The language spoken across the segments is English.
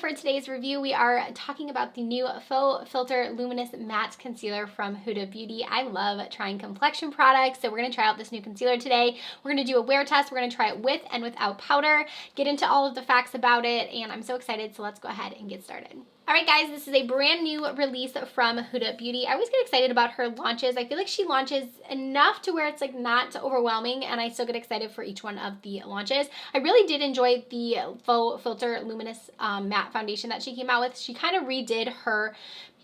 for today's review, we are talking about the new Faux Filter Luminous Matte Concealer from Huda Beauty. I love trying complexion products, so we're going to try out this new concealer today. We're going to do a wear test. We're going to try it with and without powder, get into all of the facts about it, and I'm so excited, so let's go ahead and get started. Alright guys, this is a brand new release from Huda Beauty. I always get excited about her launches. I feel like she launches enough to where it's like not overwhelming, and I still get excited for each one of the launches. I really did enjoy the Faux Filter Luminous Matte Foundation that she came out with. She kind of redid her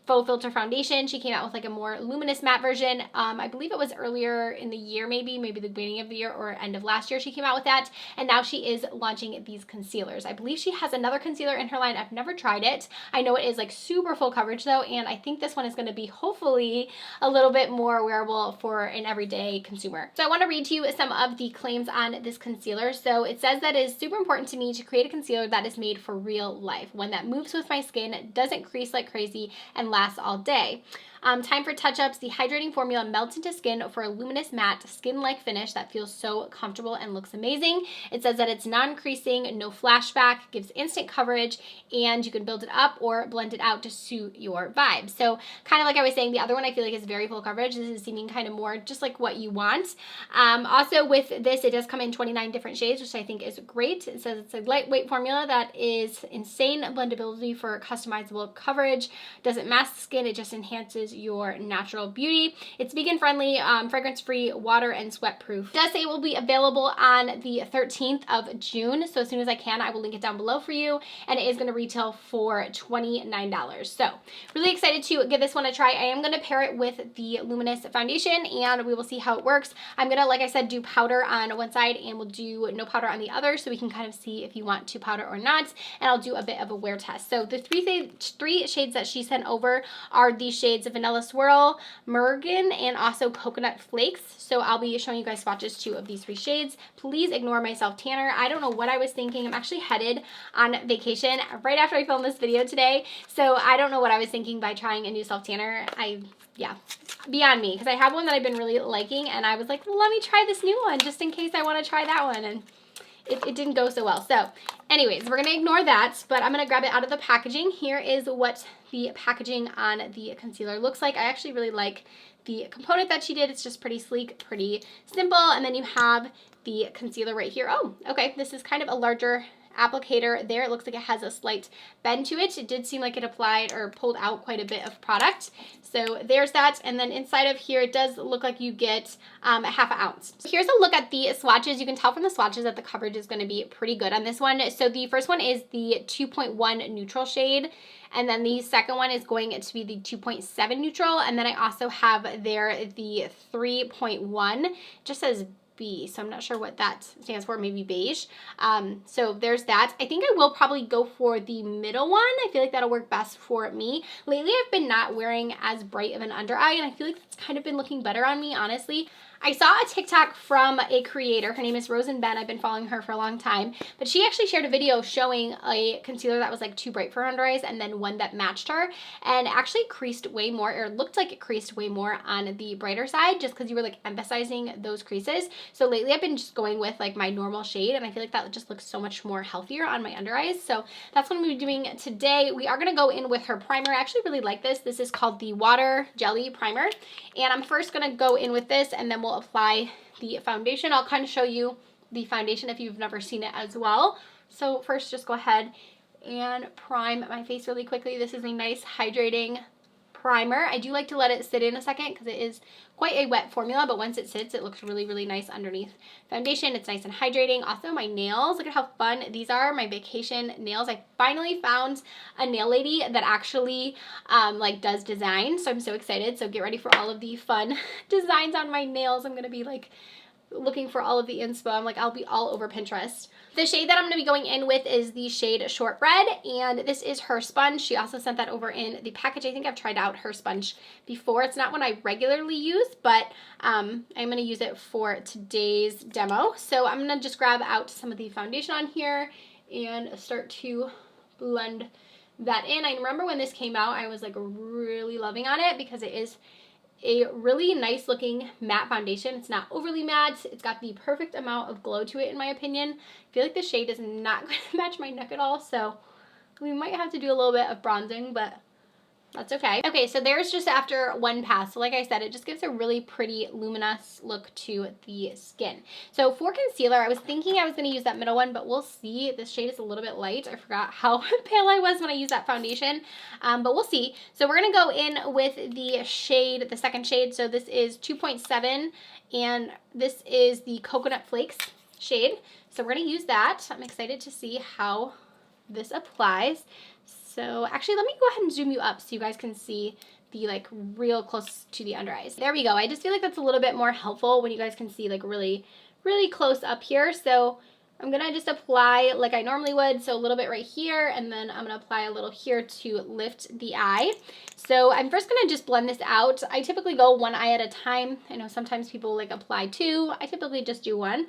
Faux Filter foundation. She came out with like a more luminous matte version. I believe it was earlier in the year, maybe the beginning of the year or end of last year she came out with that. And now she is launching these concealers. I believe she has another concealer in her line. I've never tried it. I know it is like super full coverage though, and I think this one is going to be hopefully a little bit more wearable for an everyday consumer. So I want to read to you some of the claims on this concealer. So it says that it is super important to me to create a concealer that is made for real life, one that moves with my skin, doesn't crease like crazy, and lasts all day. Time for touch-ups. The hydrating formula melts into skin for a luminous matte skin-like finish that feels so comfortable and looks amazing. It says that it's non-creasing, no flashback, gives instant coverage, and you can build it up or blend it out to suit your vibe. So kind of like I was saying, the other one I feel like is very full coverage. This is seeming kind of more just like what you want. Also with this, it does come in 29 different shades, which I think is great. It says it's a lightweight formula that is insane blendability for customizable coverage. Doesn't mask the skin, it just enhances your natural beauty. It's vegan friendly, fragrance free, water and sweat proof. It does say it will be available on the 13th of June, so as soon as I can I will link it down below for you, and it is going to retail for $29. So really excited to give this one a try. I am going to pair it with the Luminous foundation and we will see how it works. I'm going to, like I said, do powder on one side and we'll do no powder on the other, so we can kind of see if you want to powder or not, and I'll do a bit of a wear test. So the three shades that she sent over are the shades of Vanilla Swirl, Mergen, and also Coconut Flakes. So I'll be showing you guys swatches too of these three shades. Please ignore my self tanner. I don't know what I was thinking. I'm actually headed on vacation right after I filmed this video today, so I don't know what I was thinking by trying a new self tanner. Yeah, beyond me, because I have one that I've been really liking, and I was like, well, let me try this new one just in case I want to try that one, and it didn't go so well. So anyways, we're going to ignore that, but I'm going to grab it out of the packaging. Here is what the packaging on the concealer looks like. I actually really like the component that she did. It's just pretty sleek, pretty simple, and then you have the concealer right here. Oh, okay, this is kind of a larger applicator there. It looks like it has a slight bend to it. It did seem like it applied or pulled out quite a bit of product. So there's that. And then inside of here, it does look like you get a half an ounce. So here's a look at the swatches. You can tell from the swatches that the coverage is going to be pretty good on this one. So the first one is the 2.1 neutral shade. And then the second one is going to be the 2.7 neutral. And then I also have there the 3.1. It just says B, so I'm not sure what that stands for, maybe beige. So there's that. I think I will probably go for the middle one. I feel like that'll work best for me. Lately I've been not wearing as bright of an under eye, and I feel like it's kind of been looking better on me, honestly. I saw a TikTok from a creator. Her name is Rose and Ben. I've been following her for a long time, but she actually shared a video showing a concealer that was like too bright for her under eyes and then one that matched her, and actually creased way more, or looked like it creased way more on the brighter side, just because you were like emphasizing those creases. So lately I've been just going with like my normal shade, and I feel like that just looks so much more healthier on my under eyes. So that's what I'm going to be doing today. We are going to go in with her primer. I actually really like this. This is called the Water Jelly Primer, and I'm first going to go in with this, and then we'll apply the foundation. I'll kind of show you the foundation if you've never seen it as well. So first, just go ahead and prime my face really quickly. This is a nice hydrating primer. I do like to let it sit in a second because it is quite a wet formula, but once it sits, it looks really, really nice underneath foundation. It's nice and hydrating. Also, my nails, look at how fun these are. My vacation nails. I finally found a nail lady that actually like does design, so I'm so excited. So get ready for all of the fun designs on my nails. I'm gonna be like looking for all of the inspo. I'm like, I'll be all over Pinterest. The shade that I'm going to be going in with is the shade Shortbread, and this is her sponge. She also sent that over in the package. I think I've tried out her sponge before. It's not one I regularly use, but I'm going to use it for today's demo. So I'm going to just grab out some of the foundation on here and start to blend that in. I remember when this came out, I was like really loving on it because it is a really nice looking matte foundation. It's not overly matte. It's got the perfect amount of glow to it in my opinion. I feel like the shade is not going to match my neck at all, so We might have to do a little bit of bronzing, but that's okay. Okay, so there's just after one pass. So like I said, it just gives a really pretty luminous look to the skin. So for concealer, I was thinking I was going to use that middle one, but we'll see. This shade is a little bit light. I forgot how pale I was when I used that foundation, but we'll see. So we're going to go in with the shade, the second shade. So this is 2.7, and this is the Coconut Flakes shade. So we're going to use that. I'm excited to see how this applies. So actually, let me go ahead and zoom you up so you guys can see the like real close to the under eyes. There we go. I just feel like that's a little bit more helpful when you guys can see like really, really close up here. So I'm gonna just apply like I normally would. So a little bit right here, and then I'm gonna apply a little here to lift the eye. So I'm first gonna just blend this out. I typically go one eye at a time. I know sometimes people like apply two. I typically just do one.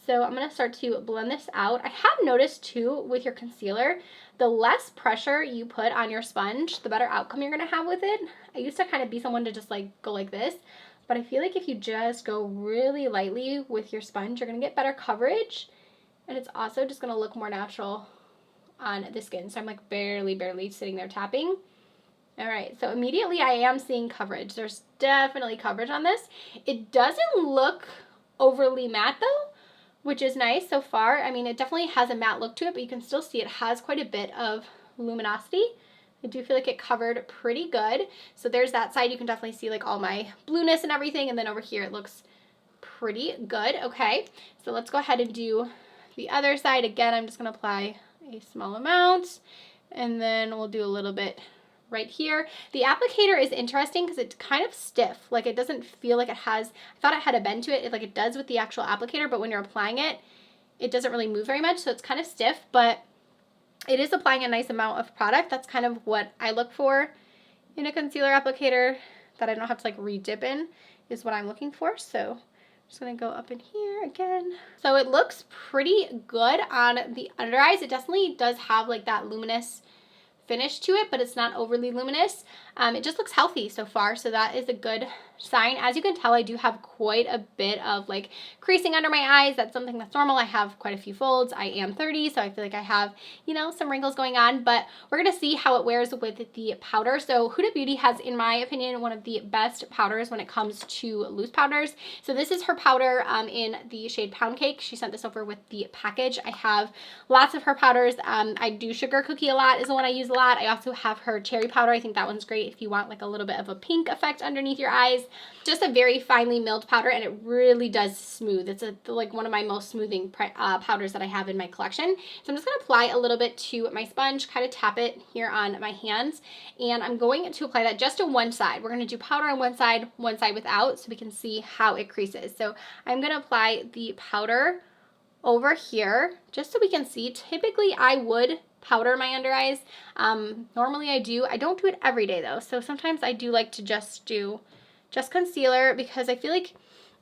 So I'm going to start to blend this out. I have noticed too with your concealer, the less pressure you put on your sponge, the better outcome you're going to have with it. I used to kind of be someone to just like go like this, but I feel like if you just go really lightly with your sponge, you're going to get better coverage, and it's also just going to look more natural on the skin. So I'm like barely sitting there tapping. All right, so immediately I am seeing coverage. There's definitely coverage on this. It doesn't look overly matte though, which is nice so far. I mean, it definitely has a matte look to it, but you can still see it has quite a bit of luminosity. I do feel like it covered pretty good. So there's that side. You can definitely see like all my blueness and everything. And then over here, it looks pretty good. Okay, so let's go ahead and do the other side. Again, I'm just gonna apply a small amount, and then we'll do a little bit right here. The applicator is interesting because it's kind of stiff. Like it doesn't feel like it has, I thought it had a bend to it, like it does with the actual applicator, but when you're applying it, it doesn't really move very much. So it's kind of stiff, but it is applying a nice amount of product. That's kind of what I look for in a concealer applicator that I don't have to like re-dip in, is what I'm looking for. So I'm just gonna go up in here again. So it looks pretty good on the under eyes. It definitely does have like that luminous finish to it, but it's not overly luminous. It just looks healthy so far, so that is a good sign. As you can tell, I do have quite a bit of like creasing under my eyes. That's something that's normal. I have quite a few folds. I am 30, so I feel like I have, you know, some wrinkles going on, but we're gonna see how it wears with the powder. So Huda Beauty has, in my opinion, one of the best powders when it comes to loose powders. So this is her powder in the shade Pound Cake. She sent this over with the package. I have lots of her powders. I do Sugar Cookie a lot, is the one I use a lot. I also have her cherry powder. I think that one's great if you want like a little bit of a pink effect underneath your eyes. Just a very finely milled powder, and it really does smooth. It's like one of my most smoothing powders that I have in my collection. So I'm just going to apply a little bit to my sponge, kind of tap it here on my hands, and I'm going to apply that just to one side. We're going to do powder on one side without, so we can see how it creases. So I'm going to apply the powder over here just so we can see. Typically I would powder my under eyes. Normally I don't do it every day though. So sometimes I do like to just do concealer because I feel like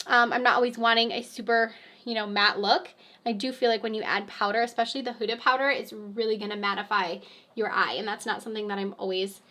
I'm not always wanting a super, you know, matte look. I do feel like when you add powder, especially the Huda powder, it's really going to mattify your eye, and that's not something that I'm always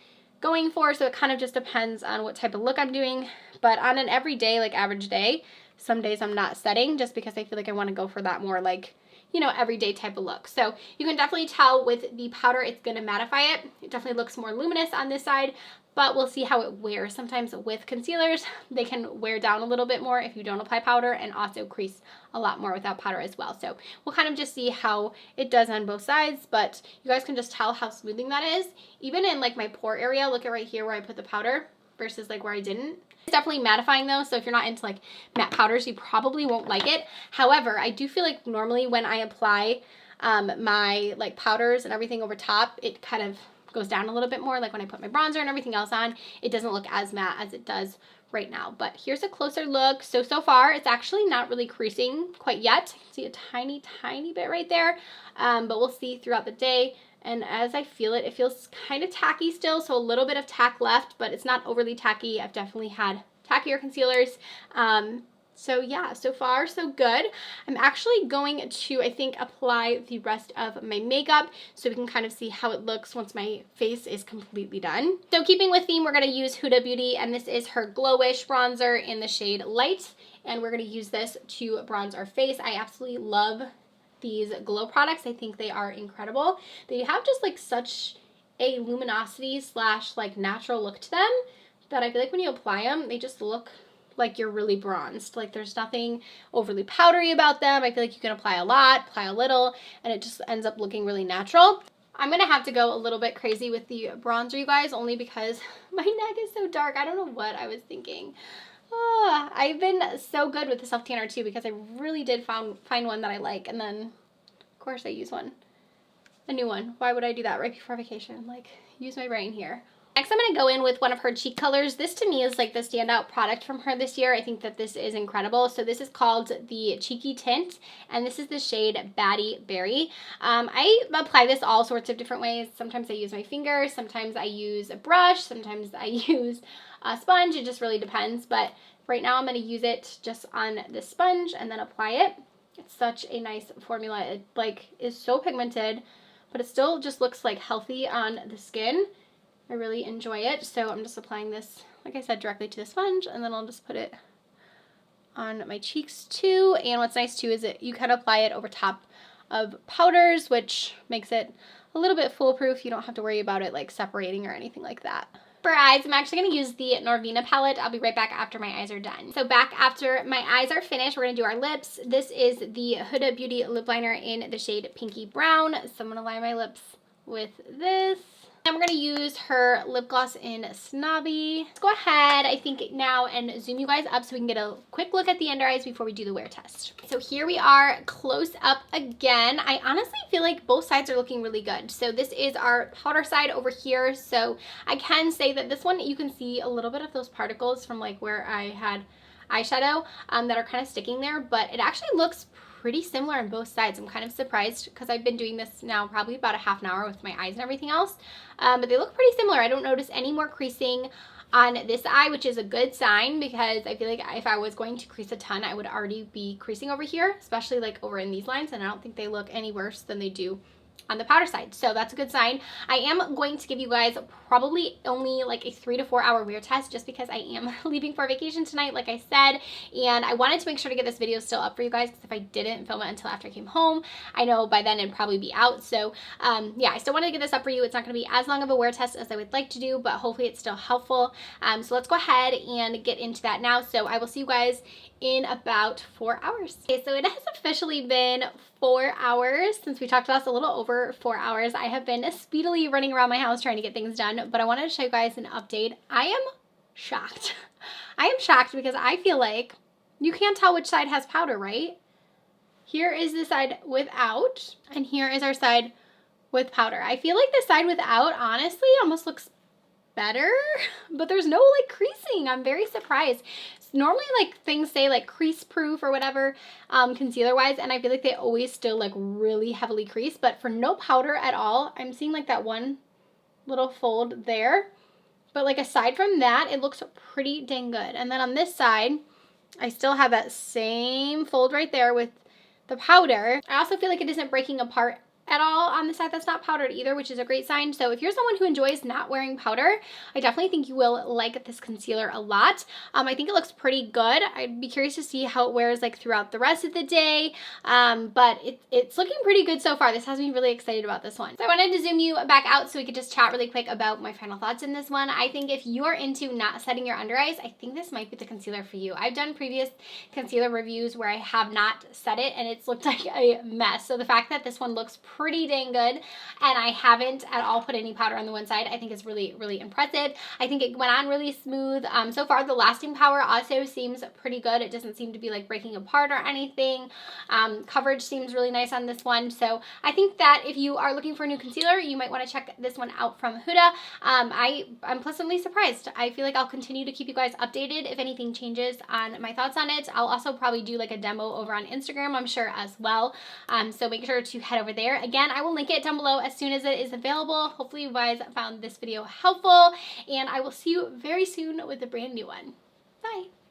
going for. So it kind of just depends on what type of look I'm doing. But on an everyday, like average day, some days I'm not setting just because I feel like I want to go for that more like, you know, everyday type of look. So you can definitely tell with the powder, it's going to mattify it. It definitely looks more luminous on this side, but we'll see how it wears. Sometimes with concealers, they can wear down a little bit more if you don't apply powder, and also crease a lot more without powder as well. So we'll kind of just see how it does on both sides, but you guys can just tell how smoothing that is. Even in like my pore area, look at right here where I put the powder versus like where I didn't. It's definitely mattifying though, so if you're not into like matte powders, you probably won't like it. However, I do feel like normally when I apply my like powders and everything over top, it kind of goes down a little bit more. Like when I put my bronzer and everything else on, it doesn't look as matte as it does right now. But here's a closer look. So far it's actually not really creasing quite yet. See a tiny bit right there, but we'll see throughout the day. And as I feel it, it feels kind of tacky still, so a little bit of tack left, but it's not overly tacky. I've definitely had tackier concealers. So yeah, so far so good. I'm actually going to, I think, apply the rest of my makeup so we can kind of see how it looks once my face is completely done. So keeping with theme, we're going to use Huda Beauty, and this is her Glowish bronzer in the shade Light, and we're going to use this to bronze our face. I absolutely love these glow products. I think they are incredible. They have just like such a luminosity slash like natural look to them that I feel like when you apply them, they just look like you're really bronzed. Like there's nothing overly powdery about them. I feel like you can apply a lot, apply a little, and it just ends up looking really natural. I'm gonna have to go a little bit crazy with the bronzer, you guys, only because my neck is so dark. I don't know what I was thinking. I've been so good with the self tanner too because I really did find one that I like, and then of course I use a new one. Why would I do that right before vacation? Like, use my brain here. Next, I'm going to go in with one of her cheek colors. This to me is like the standout product from her this year. I think that this is incredible. So this is called the Cheeky Tint, and this is the shade Batty Berry. I apply this all sorts of different ways. Sometimes I use my fingers, sometimes I use a brush, sometimes I use a sponge. It just really depends, but right now I'm going to use it just on the sponge and then apply it. It's such a nice formula. It like is so pigmented, but it still just looks like healthy on the skin. I really enjoy it. So I'm just applying this, like I said, directly to the sponge, and then I'll just put it on my cheeks too. And what's nice too is that you can apply it over top of powders, which makes it a little bit foolproof. You don't have to worry about it like separating or anything like that. For eyes, I'm actually going to use the Norvina palette. I'll be right back after my eyes are done. So back after my eyes are finished, we're going to do our lips. This is the Huda Beauty lip liner in the shade Pinky Brown. So I'm going to line my lips with this. And we're going to use her lip gloss in Snobby. Let's go ahead, I think now, and zoom you guys up so we can get a quick look at the under eyes before we do the wear test. So here we are close up again. I honestly feel like both sides are looking really good. So this is our powder side over here. So I can say that this one, you can see a little bit of those particles from like where I had eyeshadow that are kind of sticking there, but it actually looks pretty similar on both sides. I'm kind of surprised because I've been doing this now probably about a half an hour with my eyes and everything else, but they look pretty similar. I don't notice any more creasing on this eye, which is a good sign because I feel like if I was going to crease a ton, I would already be creasing over here, especially like over in these lines, and I don't think they look any worse than they do on the powder side. So that's a good sign. I am going to give you guys probably only like a 3 to 4 hour wear test just because I am leaving for vacation tonight, like I said, and I wanted to make sure to get this video still up for you guys because if I didn't film it until after I came home, I know by then it'd probably be out. So yeah, I still wanted to get this up for you. It's not going to be as long of a wear test as I would like to do, but hopefully it's still helpful. So let's go ahead and get into that now. So I will see you guys in about 4 hours. Okay, so it has officially been 4 hours since we talked about this, a little over 4 hours. I have been speedily running around my house trying to get things done, but I wanted to show you guys an update. I am shocked. I am shocked because I feel like you can't tell which side has powder, right? Here is the side without, and here is our side with powder. I feel like the side without, honestly, almost looks better, but there's no like creasing. I'm very surprised. Normally like things say like crease proof or whatever concealer wise, and I feel like they always still like really heavily crease, but for no powder at all, I'm seeing like that one little fold there, but like aside from that, it looks pretty dang good. And then on this side, I still have that same fold right there with the powder. I also feel like it isn't breaking apart at all on the side that's not powdered either, which is a great sign. So if you're someone who enjoys not wearing powder, I definitely think you will like this concealer a lot. I think it looks pretty good. I'd be curious to see how it wears like throughout the rest of the day, but it's looking pretty good so far. This has me really excited about this one. So I wanted to zoom you back out so we could just chat really quick about my final thoughts in this one. I think if you are into not setting your under eyes, I think this might be the concealer for you. I've done previous concealer reviews where I have not set it and it's looked like a mess. So the fact that this one looks pretty dang good and I haven't at all put any powder on the one side, I think is really, really impressive. I think it went on really smooth. So far the lasting power also seems pretty good. It doesn't seem to be like breaking apart or anything. Coverage seems really nice on this one. So I think that if you are looking for a new concealer, you might want to check this one out from Huda. I'm pleasantly surprised. I feel like I'll continue to keep you guys updated if anything changes on my thoughts on it. I'll also probably do like a demo over on Instagram, I'm sure, as well. So make sure to head over there. Again, I will link it down below as soon as it is available. Hopefully you guys found this video helpful, and I will see you very soon with a brand new one. Bye.